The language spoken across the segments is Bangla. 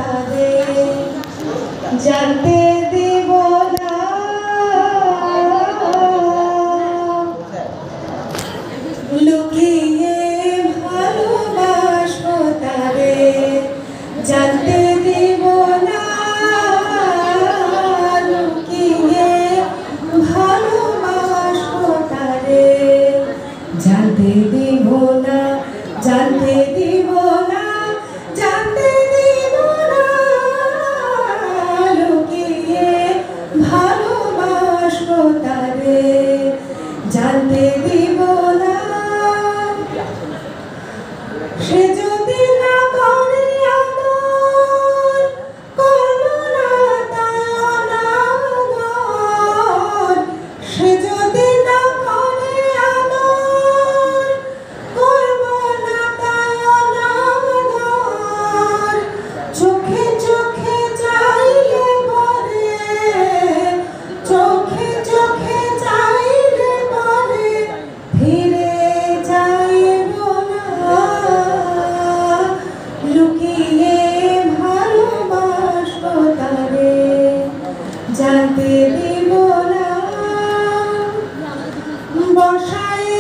তাদের জানতে দেব না লুকিয়ে ভালোবাসবো তাদের জানতে দেব না লুকিয়ে ভালোবাসবো তাদের জানতে দেব না জানতে দেব না জানতে দেব না লুকিয়ে ভালোবাসবো তাদের জানতে দেব না সে যদি না করে আদর করব না তাই অনাদর সে যদি না করে আদর করব না তাই অনাদর চোখে চোখে চাইলে পরে চোখে চোখে চাইলে পরে ফিরে যাইব না লুকিয়ে ভালোবাসবো তারে জানতে দেব না বসায়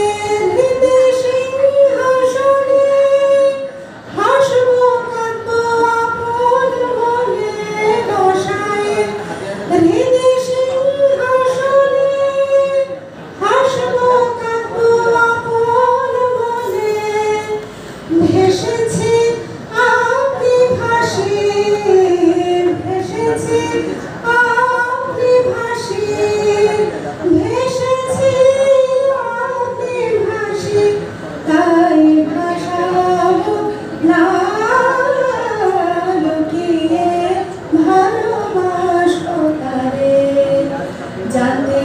হৃদে সিংহাসনে হাসবো কাঁদবো আপন মনে বসায় হৃদে সিংহাসনে হাসবো কাঁদবো আপন মনে ভেসেছে আপনি ভাসি ভেসেছে আপনি ভাসি ভেসেছে আপনি ভাসি তাই ভাসাবো না লুকিয়ে ভালোবাসবো তারে জানতে